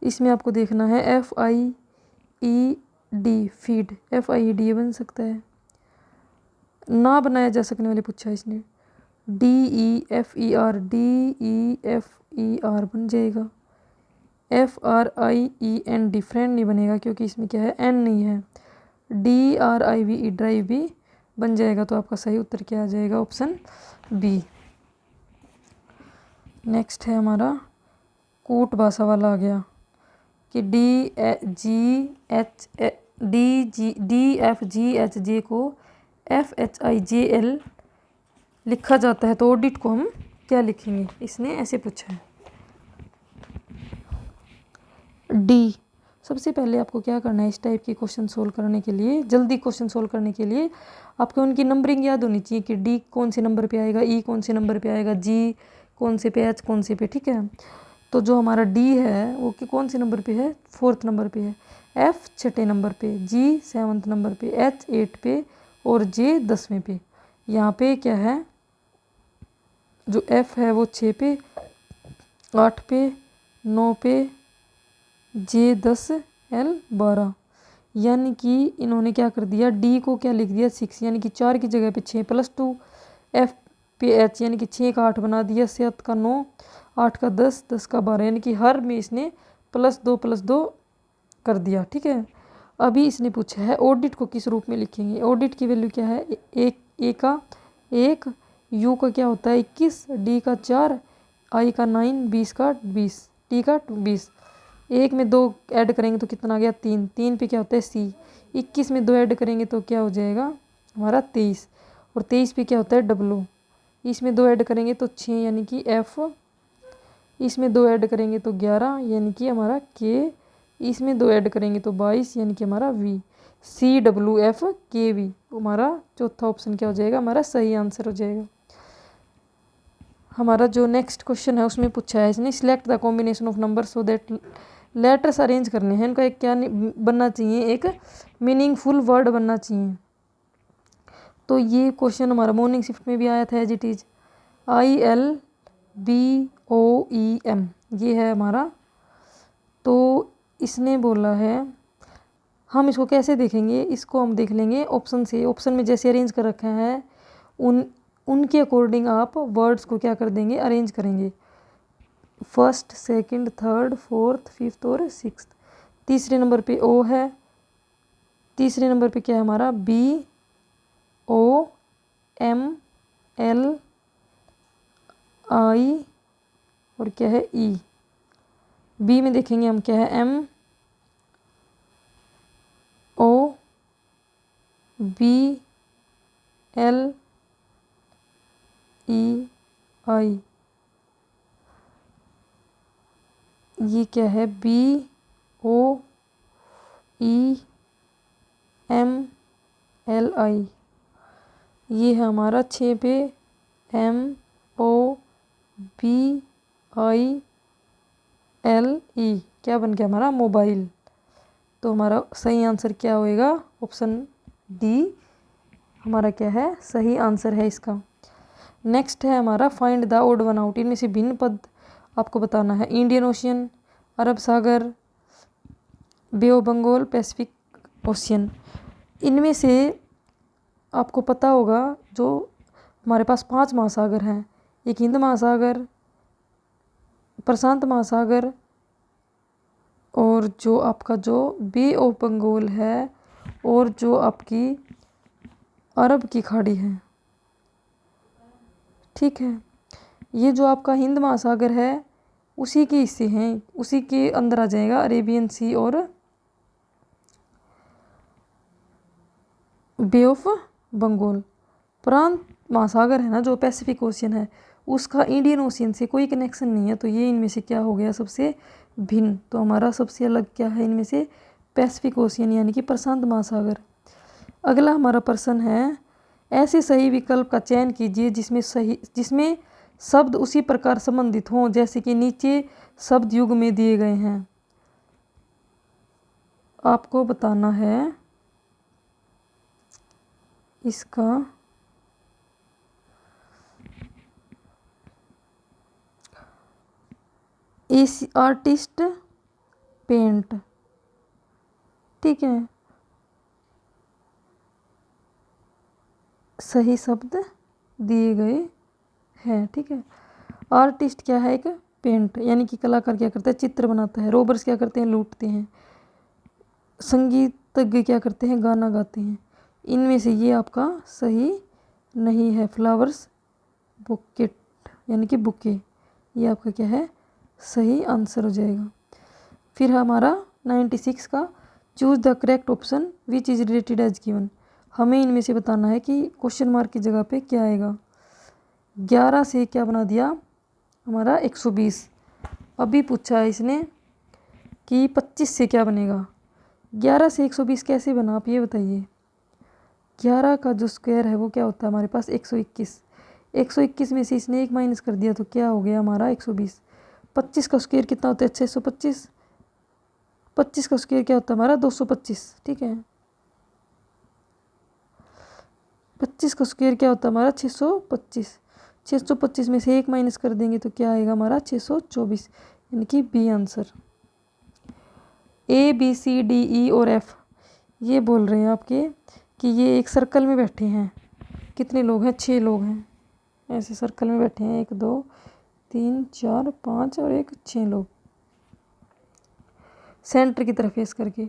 इसमें आपको देखना है FIED फीड, FIED बन सकता है, ना बनाया जा सकने वाले पूछा है इसने DEFER बन जाएगा। FRIEND फ्रेंड नहीं बनेगा क्योंकि इसमें क्या है N नहीं है। DRIVE ड्राइव भी बन जाएगा, तो आपका सही उत्तर क्या आ जाएगा ऑप्शन बी। नेक्स्ट है हमारा कूट भाषा वाला आ गया कि DFGHJ को FHIJL लिखा जाता है, तो ऑडिट को हम क्या लिखेंगे, इसने ऐसे पूछा है। डी, सबसे पहले आपको क्या करना है इस टाइप के क्वेश्चन सोल्व करने के लिए, जल्दी क्वेश्चन सोल्व करने के लिए आपको उनकी नंबरिंग याद होनी चाहिए कि डी कौन से नंबर पे आएगा, ई कौन से नंबर पे आएगा, जी कौन से पे, एच कौन से पे। ठीक है, तो जो हमारा डी है वो कि कौन से नंबर पे है 4th नंबर पे है, एफ 6ठे नंबर पे, जी 7th नंबर पे, एच 8 पे और जे 10वें पे। यहाँ पे क्या है जो एफ है वो 6 पे, 8 पे, 9 पे, जे 10, एल 12, यानी कि इन्होंने क्या कर दिया डी को क्या लिख दिया 6, यानी कि 4 की जगह पे 6 + 2, एफ पे एच यानी कि 6 का 8 बना दिया, 7 का 9, 8 का 10, 10 का 12, यानी कि हर में इसने +2 कर दिया। ठीक है, अभी इसने पूछा है ऑडिट को किस रूप में लिखेंगे। ऑडिट की वैल्यू क्या है, ए का 1, यू का क्या होता है 21, डी का 4, आई का 9, 20 का 20, टी का 20। 1 में 2 ऐड करेंगे तो कितना आ गया 3, 3 पे क्या होता है C। 21 में 2 ऐड करेंगे तो क्या हो जाएगा हमारा 23, और 23 पे क्या होता है W। इसमें 2 ऐड करेंगे तो 6 यानी कि F। इसमें 2 ऐड करेंगे तो 11 यानी कि हमारा K। इसमें 2 ऐड करेंगे तो 22 यानी कि हमारा V। CWFKV हमारा चौथा ऑप्शन क्या हो जाएगा, हमारा सही आंसर हो जाएगा। हमारा जो नेक्स्ट क्वेश्चन है उसमें पूछा है इसने, select the combination of number so that letters arrange करने हैं। इनका एक क्या बनना चाहिए, एक मीनिंगफुल वर्ड बनना चाहिए। तो ये क्वेश्चन हमारा मॉर्निंग शिफ्ट में भी आया था, एज इट इज ILBOEM ये है हमारा। तो इसने बोला है, हम इसको कैसे देखेंगे, इसको हम देख लेंगे ऑप्शन से। ऑप्शन में जैसे अरेंज कर रखा है उनके अकॉर्डिंग आप वर्ड्स को क्या कर देंगे, अरेंज करेंगे। First, second, third, fourth, fifth और सिक्स्थ। तीसरे नंबर पे O है, तीसरे नंबर पे क्या है हमारा BOML, I और क्या है E। B में देखेंगे हम क्या है MOBLEI। ये क्या है BOEMLI। ये है हमारा 6 पे MOBILE, क्या बन गया हमारा मोबाइल। तो हमारा सही आंसर क्या होएगा, ऑप्शन डी हमारा क्या है सही आंसर है इसका। नेक्स्ट है हमारा find the odd one out. इनमें से भिन्न पद आपको बताना है। इंडियन ओशियन, अरब सागर, Bay of Bengal, Pacific Ocean. इनमें से आपको पता होगा जो हमारे पास 5 महासागर हैं, एक हिंद महासागर, प्रशांत महासागर, और जो आपका जो बे ऑफ बंगाल है, और जो आपकी अरब की खाड़ी है। ठीक है, ये जो आपका हिंद महासागर है उसी के हिस्से हैं, उसी के अंदर आ जाएगा अरेबियन सी और बे ऑफ बंगाल। प्रशांत महासागर है ना जो पैसिफिक ओशियन है, उसका इंडियन ओशियन से कोई कनेक्शन नहीं है। तो ये इनमें से क्या हो गया सबसे भिन्न। तो हमारा सबसे अलग क्या है इनमें से, पैसिफिक ओशियन यानी कि प्रशांत महासागर। अगला हमारा प्रश्न है, ऐसे सही विकल्प का चयन कीजिए जिसमें शब्द उसी प्रकार संबंधित हों जैसे कि नीचे शब्द युग में दिए गए हैं। आपको बताना है इसका आर्टिस्ट पेंट। ठीक है, सही शब्द दिए गए हैं। ठीक है, आर्टिस्ट क्या है, एक पेंट यानी कि कलाकार क्या करता है, चित्र बनाता है। रोबर्स क्या करते हैं, लूटते हैं। संगीतज्ञ क्या करते हैं, गाना गाते हैं। इनमें से ये आपका सही नहीं है। फ्लावर्स बुकेट यानी कि बुके, ये आपका क्या है सही आंसर हो जाएगा। फिर हमारा 96 का choose the correct option which is related as given. हमें इनमें से बताना है कि क्वेश्चन मार्क की जगह पे क्या आएगा। 11 से क्या बना दिया हमारा 120। अभी पूछा है इसने कि 25 से क्या बनेगा। 11 से 120 कैसे बना, आप ये बताइए। 11 का जो स्क्वायर है वो क्या होता है हमारे पास 121। 121 में से इसने 1 माइनस कर दिया तो क्या हो गया हमारा 120। 25 का स्क्वायर कितना होता है 625। 25 का स्क्वायर क्या होता है हमारा 225। ठीक है, 25 का स्क्वायर क्या होता है हमारा 625। 625 में से 1 माइनस कर देंगे तो क्या आएगा हमारा 624, यानी कि बी आंसर। ABCDE और F ये बोल रहे हैं आपके कि ये एक सर्कल में बैठे हैं। कितने लोग हैं, 6 लोग हैं। ऐसे सर्कल में बैठे हैं 1 2 3 4 5 और 6 लोग सेंटर की तरफ फेस करके।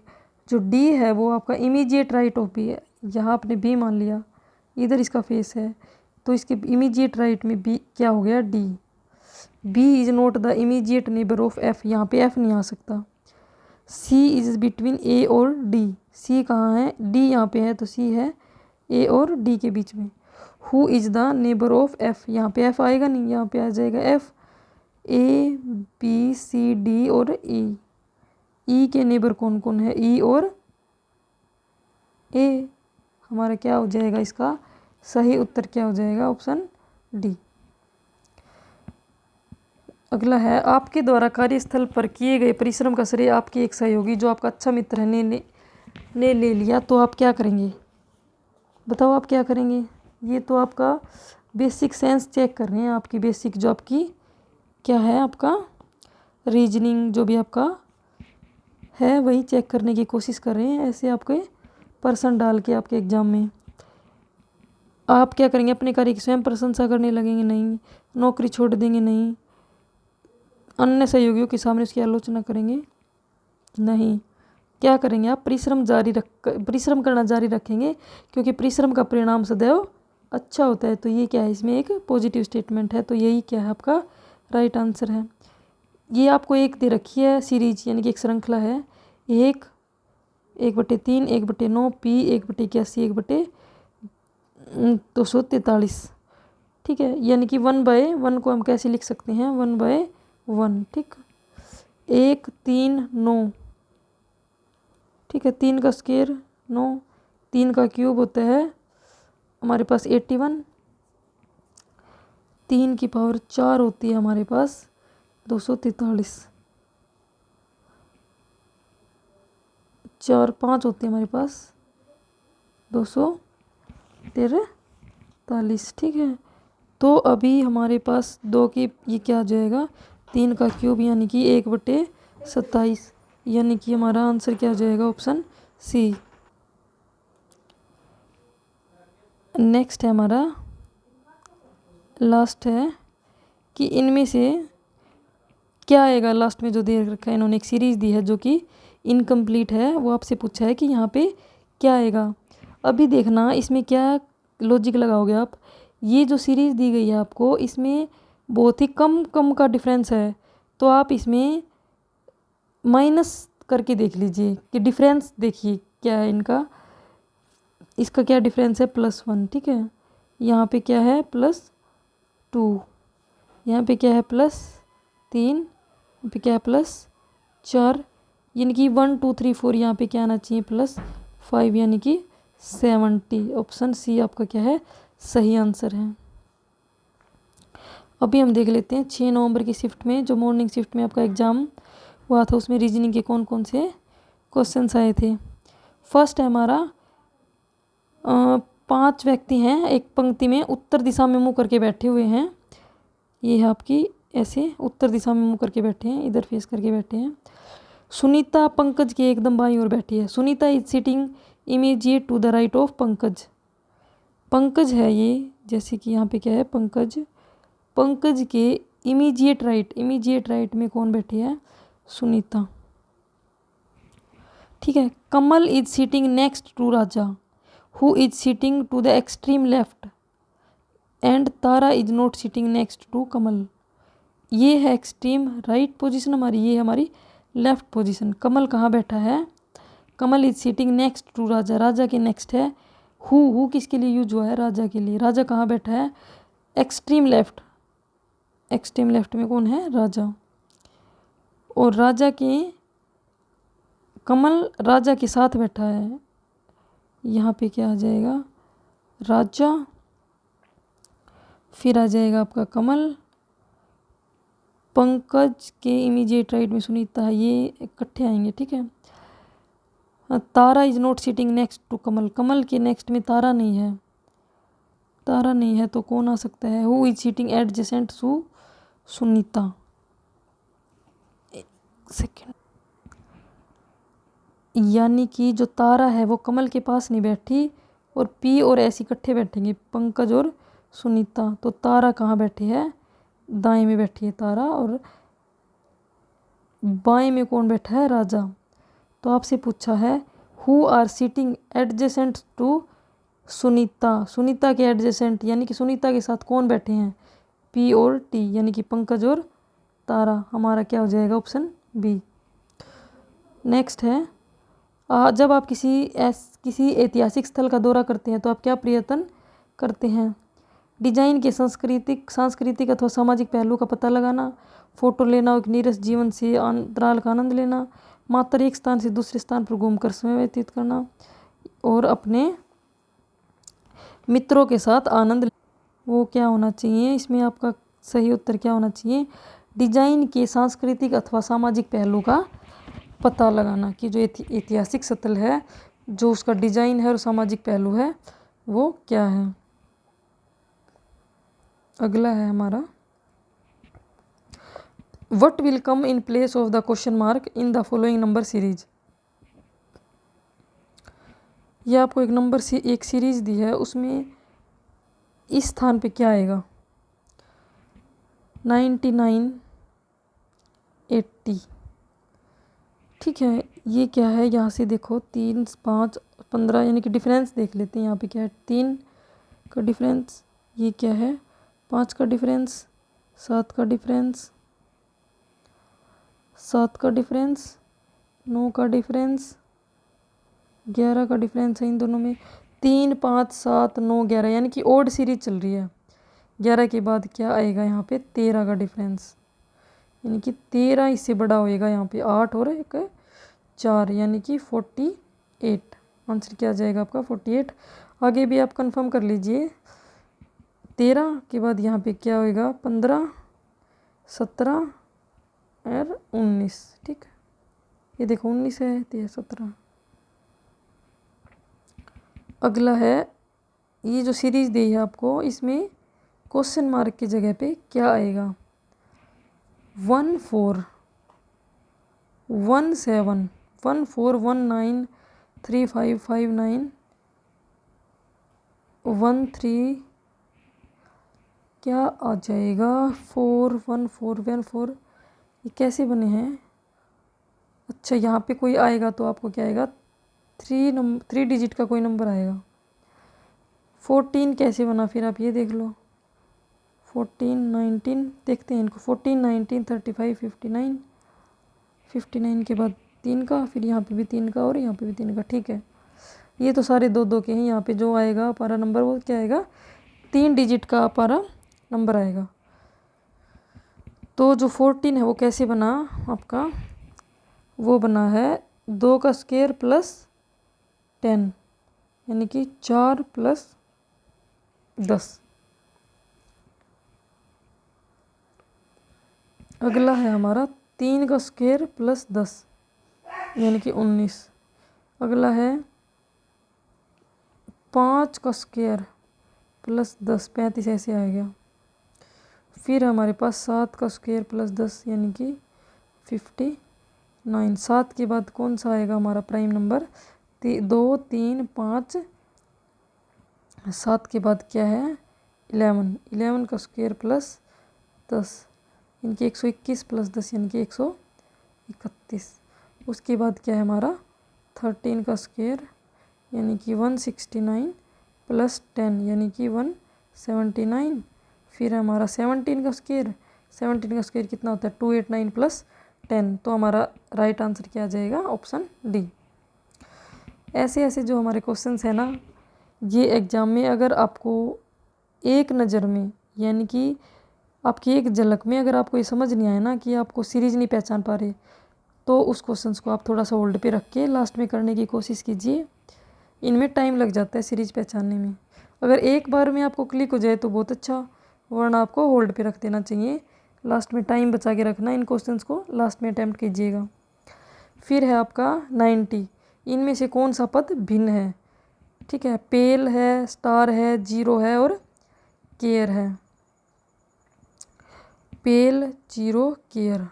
जो D है वो आपका इमीडिएट राइट ऑफ B है। यहाँ आपने B मान लिया, इधर इसका फेस है तो इसके इमीडिएट राइट में B क्या हो गया D। B is not the immediate neighbour of F, यहाँ पे F नहीं आ सकता। सी इज बिटवीन ए और डी। सी कहाँ है? डी यहाँ पे है, तो सी है ए और डी के बीच में। Who is the neighbour of F, यहाँ पे एफ आएगा नहीं, यहाँ पे आ जाएगा F. A B C D और ई, ई के नेबर कौन कौन है? ई और ए। हमारा क्या हो जाएगा? इसका सही उत्तर क्या हो जाएगा? Option D. अगला है, आपके द्वारा कार्यस्थल पर किए गए परिश्रम का श्रेय आपके एक सहयोगी जो आपका अच्छा मित्र है ने ले लिया, तो आप क्या करेंगे? बताओ आप क्या करेंगे? ये तो आपका बेसिक सेंस चेक कर रहे हैं, आपकी बेसिक जो आपकी क्या है, आपका रीजनिंग जो भी आपका है वही चेक करने की कोशिश कर रहे हैं, ऐसे आपके पर्सन डाल के आपके एग्जाम में। आप क्या करेंगे? अपने कार्य की स्वयं प्रशंसा करने लगेंगे? नहीं। नौकरी छोड़ देंगे? नहीं। अन्य सहयोगियों के सामने उसकी आलोचना करेंगे? नहीं। क्या करेंगे आप? परिश्रम करना जारी रखेंगे, क्योंकि परिश्रम का परिणाम सदैव अच्छा होता है। तो ये क्या है? इसमें एक पॉजिटिव स्टेटमेंट है, तो यही क्या है? आपका राइट आंसर है। ये आपको एक दे रखी है सीरीज, यानी कि एक श्रृंखला है, 1/3, 1/9, पी 1/81, 1/243। ठीक है, यानी कि 1/1 को हम कैसे लिख सकते हैं? 1/1। ठीक, 1 3 9। ठीक है, 3 का स्क्वायर 9, 3 का क्यूब होता है हमारे पास 81, 3 की पावर 4 होती है हमारे पास 243, 4 5 होती है हमारे पास 243। ठीक है, तो अभी हमारे पास 2 की ये क्या आ जाएगा? 3 का क्यूब, यानी कि 1/27, यानी कि हमारा आंसर क्या हो जाएगा? Option C. नेक्स्ट है हमारा लास्ट है कि इनमें से क्या आएगा? लास्ट में जो दे रखा है इन्होंने, एक सीरीज़ दी है जो कि इनकम्प्लीट है, वो आपसे पूछा है कि यहाँ पे क्या आएगा। अभी देखना इसमें क्या लॉजिक लगाओगे आप। ये जो सीरीज़ दी गई है आपको, इसमें बहुत ही कम का डिफरेंस है, तो आप इसमें माइनस करके देख लीजिए कि डिफरेंस देखिए क्या है इनका। इसका क्या डिफरेंस है? +1। ठीक है, यहाँ पे क्या है? +2, यहाँ पे क्या है? +3, यहाँ पे क्या है? +4, यानी कि 1 2 3 4, यहाँ पे क्या आना चाहिए? +5, यानी कि 70। ऑप्शन सी आपका क्या है? सही आंसर है। अभी हम देख लेते हैं 6 नवंबर की शिफ्ट में, जो मॉर्निंग शिफ्ट में आपका एग्ज़ाम हुआ था, उसमें रीजनिंग के कौन कौन से क्वेश्चंस आए थे। फर्स्ट है हमारा 5 व्यक्ति हैं, एक पंक्ति में उत्तर दिशा में मुँह करके बैठे हुए हैं। ये है आपकी ऐसे उत्तर दिशा में मुँह करके बैठे हैं, इधर फेस करके बैठे हैं। सुनीता पंकज के एकदम बाईं ओर बैठी है। Sunita is sitting immediate to the right of Pankaj. Pankaj है ये, जैसे कि यहाँ पे क्या है? पंकज के इमीडिएट राइट में कौन बैठी है? सुनीता। ठीक है, Kamal is sitting next to Raja, who is sitting to the extreme left, and Tara is not sitting next to Kamal. ये है एक्सट्रीम राइट पोजीशन हमारी, ये है हमारी लेफ्ट पोजीशन। कमल कहाँ बैठा है? Kamal is sitting next to राजा, राजा के नेक्स्ट है। हु किसके लिए यूज हुआ है? राजा के लिए। राजा कहाँ बैठा है? एक्सट्रीम लेफ्ट में कौन है? राजा। और कमल राजा के साथ बैठा है, यहाँ पे क्या आ जाएगा? राजा, फिर आ जाएगा आपका कमल, पंकज के इमीडिएट राइट में सुनीता है, ये इकट्ठे आएंगे। ठीक है, Tara is not sitting next to Kamal, Kamal के नेक्स्ट में तारा नहीं है, तो कौन आ सकता है? Who is sitting adjacent to Sunita. Second, यानी कि जो तारा है वो कमल के पास नहीं बैठी, और पी और एस इकट्ठे बैठेंगे, पंकज और सुनीता। तो तारा कहाँ बैठी है? दाएं में बैठी है तारा, और बाएं में कौन बैठा है? राजा। तो आपसे पूछा है who are sitting adjacent to Sunita, Sunita के एडजेसेंट यानी कि सुनीता के साथ कौन बैठे हैं? पी और टी, यानी कि पंकज और तारा। हमारा क्या हो जाएगा? Option B. नेक्स्ट है जब आप किसी ऐतिहासिक स्थल का दौरा करते हैं तो आप क्या प्रयत्न करते हैं? डिजाइन के सांस्कृतिक अथवा सामाजिक पहलू का पता लगाना, फोटो लेना, एक नीरस जीवन से अंतराल का आनंद लेना, मात्र एक स्थान से दूसरे स्थान पर घूमकर समय व्यतीत करना और अपने मित्रों के साथ आनंद। वो क्या होना चाहिए इसमें, आपका सही उत्तर क्या होना चाहिए? डिजाइन के सांस्कृतिक अथवा सामाजिक पहलू का पता लगाना कि जो ऐतिहासिक स्थल है, जो उसका डिजाइन है और सामाजिक पहलू है वो क्या है। अगला है हमारा, what will come in place of the question mark in the following number series. यह आपको एक सीरीज दी है, उसमें इस स्थान पे क्या आएगा? 99, 80। ठीक है, ये क्या है? यहाँ से देखो 3, 5, 15 यानी कि डिफरेंस देख लेते हैं। यहाँ पे क्या है? 3 का डिफरेंस, ये क्या है? 5 का डिफरेंस, 7 का डिफरेंस, 7 का डिफरेंस, 9 का डिफरेंस, 11 का डिफरेंस है इन दोनों में। 3, 5, 7, 9, 11 यानी कि ओड सीरीज चल रही है। 11 के बाद क्या आएगा यहाँ पे? 13 का डिफरेंस, यानी कि 13 इससे बड़ा होएगा यहाँ पे 8 और 1 4 यानी कि 48। आंसर क्या आ जाएगा आपका? 48। आगे भी आप कंफर्म कर लीजिए। 13 के बाद यहाँ पे क्या होएगा? 15, 17 और 19। ठीक, ये देखो 19 है, तो ये 17। अगला है, ये जो सीरीज दी है आपको, इसमें क्वेश्चन मार्क की जगह पे क्या आएगा? 14, 17, 14, 19, 35, 59, 13 क्या आ जाएगा? 4, 1, 4, 1, 4। ये कैसे बने हैं? अच्छा, यहाँ पे कोई आएगा तो आपको क्या आएगा? 3 डिजिट का कोई नंबर आएगा। 14 कैसे बना फिर आप ये देख लो। 14, 19 देखते हैं इनको। 14, 19, 35, 59, 59 के बाद 3 का, फिर यहाँ पे भी 3 का और यहाँ पे भी 3 का। ठीक है, ये तो सारे 2-2 के हैं। यहाँ पे जो आएगा पारा नंबर वो क्या आएगा? 3 डिजिट का पारा नंबर आएगा। तो जो 14 है वो कैसे बना आपका? वो बना है 2 का स्क्वायर प्लस 10 यानी कि 4 प्लस 10। अगला है हमारा 3 का स्क्वायर प्लस 10 यानी कि 19। अगला है 5 का स्क्वायर प्लस 10, 35 ऐसे आएगा। फिर हमारे पास 7 का स्क्वायर प्लस 10 यानी कि 59। 7 के बाद कौन सा आएगा हमारा प्राइम नंबर? 2, 3, 5। 7 के बाद क्या है? 11। 11 का स्क्वायर प्लस 10 यानी कि 121 प्लस 10 यानी कि 131। उसके बाद क्या है हमारा? 13 का स्क्वायर यानी कि 169 प्लस 10 यानी कि 179। फिर हमारा 17 का स्क्वायर, 17 का स्क्वायर कितना होता है? 289 प्लस 10। तो हमारा राइट आंसर क्या आ जाएगा? Option D. ऐसे ऐसे जो हमारे क्वेश्चंस हैं ना, ये एग्ज़ाम में अगर आपको एक नज़र में यानी कि आपकी एक झलक में अगर आपको ये समझ नहीं आया ना कि आपको सीरीज नहीं पहचान पा रहे, तो उस क्वेश्चंस को आप थोड़ा सा होल्ड पे रख के लास्ट में करने की कोशिश कीजिए। इनमें टाइम लग जाता है सीरीज पहचानने में। अगर एक बार में आपको क्लिक हो जाए तो बहुत अच्छा, वरना आपको होल्ड पे रख देना चाहिए। लास्ट में टाइम बचा के रखना, इन क्वेश्चंस को लास्ट में अटैम्प्ट कीजिएगा। फिर है आपका 90। इनमें से कौन सा पद भिन्न है? ठीक है, पेल है, स्टार है, जीरो है और केयर है। पेल, जीरो, केयर,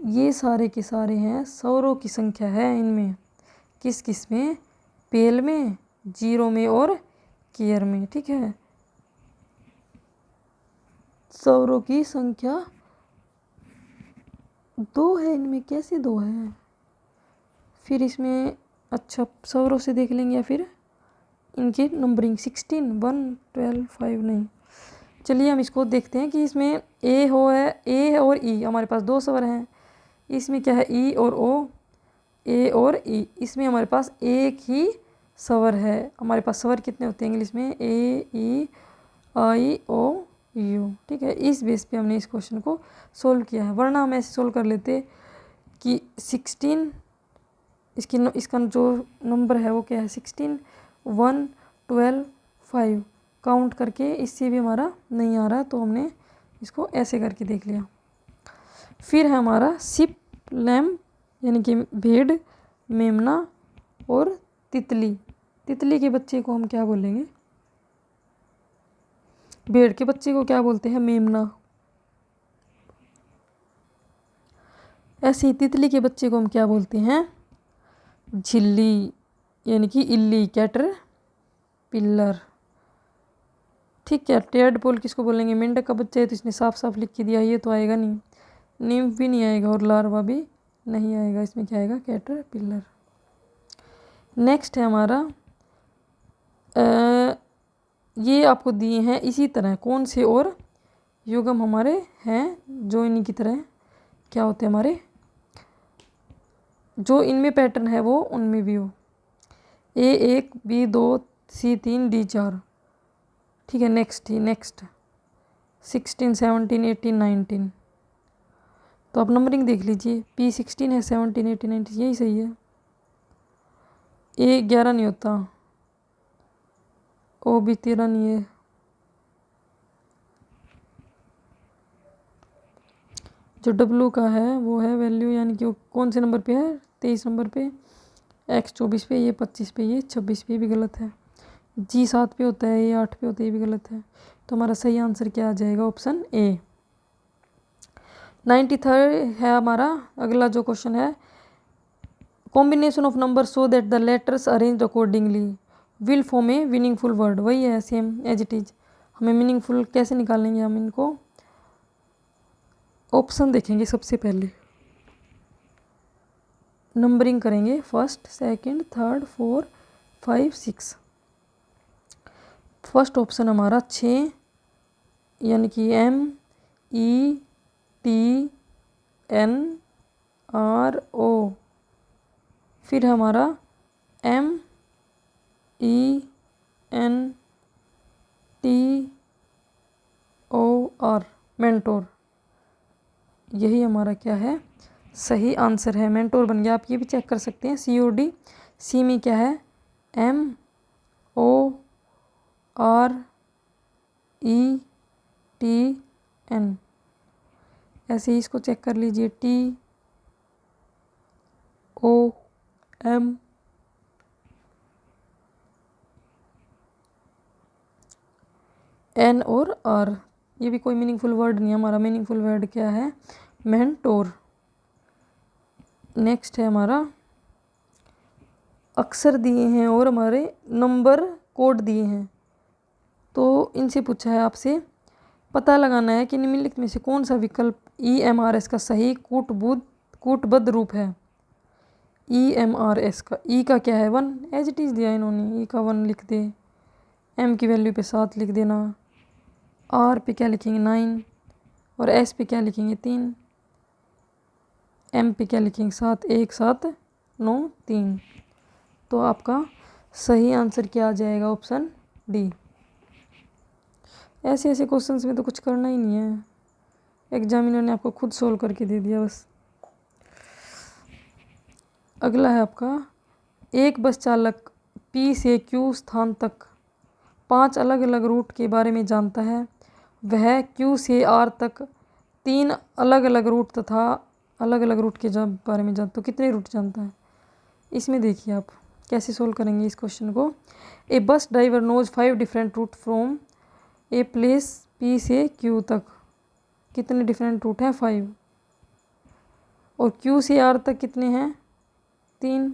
ये सारे के सारे हैं सौरों की संख्या है। इनमें किस किस में? पेल में, जीरो में और केयर में। ठीक है, सौरों की संख्या 2 है इनमें। कैसे 2 है? फिर इसमें अच्छा सौरों से देख लेंगे या फिर इनकी नंबरिंग 16, 1, 12, 5 नहीं। चलिए हम इसको देखते हैं कि इसमें ए और ई हमारे पास 2 स्वर हैं। इसमें क्या है? ई और ओ ए और ई, इसमें हमारे पास एक ही स्वर है। हमारे पास स्वर कितने होते हैं इंग्लिश में? ए, ई, आई, ओ, यू। ठीक है, इस बेस पे हमने इस क्वेश्चन को सोल्व किया है। वरना हम ऐसे सोल्व कर लेते कि 16 इसका जो नंबर है वो क्या है? 16, 1, 12, 5 काउंट करके इससे भी हमारा नहीं आ रहा, तो हमने इसको ऐसे करके देख लिया। फिर है हमारा शिप, लैम्प यानी कि भेड़, मेमना और तितली। तितली के बच्चे को हम क्या बोलेंगे? भेड़ के बच्चे को क्या बोलते हैं? मेमना। ऐसे ही तितली के बच्चे को हम क्या बोलते हैं? झिल्ली यानी कि इल्ली, कैटर पिल्लर। ठीक है, टेडपोल किसको बोलेंगे? मेंढक का बच्चा है, तो इसने साफ साफ लिख के दिया, ये तो आएगा नहीं। निम्फ भी नहीं आएगा और लार्वा भी नहीं आएगा। इसमें क्या आएगा? Cater pillar. नेक्स्ट है हमारा ये आपको दिए हैं इसी तरह कौन से और युग्म हमारे हैं जो इन्हीं की तरह क्या होते हैं हमारे, जो इनमें पैटर्न है वो उनमें भी हो। A1, B2, C3, D4। ठीक है, नेक्स्ट 16, 17, 18, 19। तो आप नंबरिंग देख लीजिए, P16 है, 17, 18, 19 यही सही है। A11 नहीं होता, O भी 13 नहीं है। जो W का है वो है वैल्यू, यानी कि वो कौन से नंबर पे है? 23 नंबर पे, X 24 पे, ये 25 पे, ये 26 पे भी गलत है। G 7 पे होता है, ये 8 पे होता है, ये भी गलत है। तो हमारा सही आंसर क्या आ जाएगा? Option A. 93 है हमारा अगला जो क्वेश्चन है, combination of number so that the letters arrange accordingly will form A meaningful word. वही है, सेम एज इट इज। हमें मीनिंगफुल कैसे निकालेंगे? हम इनको ऑप्शन देखेंगे सबसे पहले, नंबरिंग करेंगे, first, second, third, 4, 5, 6। First option हमारा 6 यानी कि MEETNRO। फिर हमारा MENTOR, मेंटोर। यही हमारा क्या है? सही आंसर है, मेंटोर बन गया। आप ये भी चेक कर सकते हैं, COD, सी में क्या है? MORETN। ऐसे ही इसको चेक कर लीजिए, TOM। N और R, ये भी कोई मीनिंगफुल वर्ड नहीं है। हमारा मीनिंगफुल वर्ड क्या है? मेंटोर। नेक्स्ट है हमारा अक्षर दिए हैं और हमारे नंबर कोड दिए हैं। तो इनसे पूछा है आपसे पता लगाना है कि निम्नलिखित में से कौन सा विकल्प EMRS का सही कूटबद्ध रूप है। EMRS का ई का क्या है? 1, एज इट इज़ दिया इन्होंने, ई का 1 लिख दे, M की वैल्यू पे 7 लिख देना, R पे क्या लिखेंगे? 9, और S पे क्या लिखेंगे? 3, M पे क्या लिखेंगे? 7, 1, 7, 9, 3। तो आपका सही आंसर क्या आ जाएगा? Option D. ऐसे ऐसे क्वेश्चंस में तो कुछ करना ही नहीं है, एग्जामिनर ने आपको खुद सोल्व करके दे दिया बस। अगला है आपका, एक बस चालक P से Q स्थान तक 5 अलग अलग रूट के बारे में जानता है। वह Q से R तक 3 अलग अलग रूट तथा अलग अलग रूट के बारे में जानता, तो कितने रूट जानता है? इसमें देखिए आप कैसे सोल्व करेंगे इस क्वेश्चन को। A bus driver knows 5 different route from a place P से Q तक। कितने डिफरेंट रूट हैं? 5। और Q से R तक कितने हैं? 3।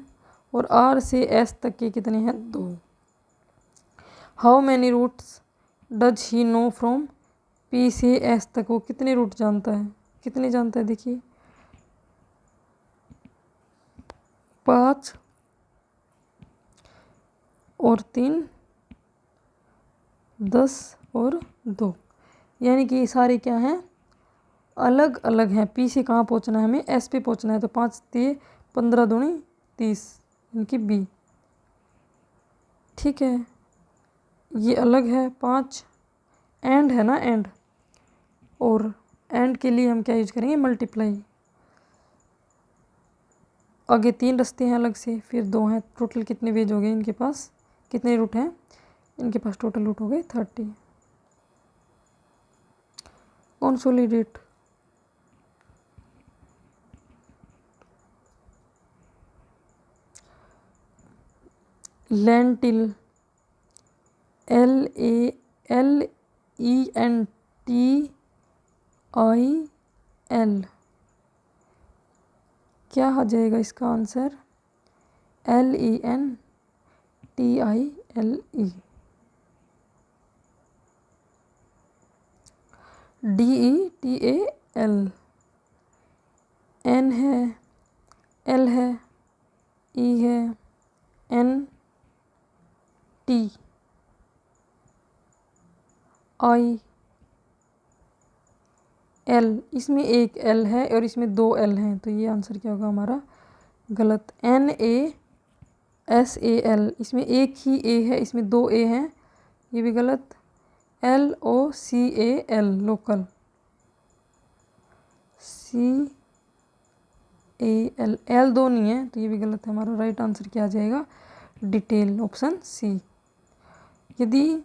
और R से S तक के कितने हैं? 2। How many routes does he know from P से S तक। वो कितने रूट जानता है? कितने जानता है? देखिए 5 और 3, 10 और 2, यानी कि सारे क्या हैं? अलग अलग हैं। P से कहाँ पहुँचना है हमें? S पे पहुँचना है, तो 5 3 15 दूनी 30 इनकी बी। ठीक है, ये अलग है 5, एंड है ना एंड, और एंड के लिए हम क्या यूज करेंगे, मल्टीप्लाई। आगे 3 रास्ते हैं अलग से, फिर 2 हैं, टोटल कितने वेज हो गए इनके पास, कितने रूट हैं इनके पास, टोटल रूट हो गए 30। कंसोलिडेट, लेंटिल, LENTIL, क्या आ जाएगा इसका आंसर, LENTILE। DETAL, N है, L है, E है, NTIL, इसमें एक L है और इसमें 2 L हैं, तो ये आंसर क्या होगा हमारा, गलत। NASAL, इसमें एक ही A है, इसमें 2 A हैं, ये भी गलत। LOCAL, लोकल, CAL, L 2 नहीं है, तो ये भी गलत है। हमारा राइट आंसर क्या आ जाएगा, डिटेल, ऑप्शन सी। यदि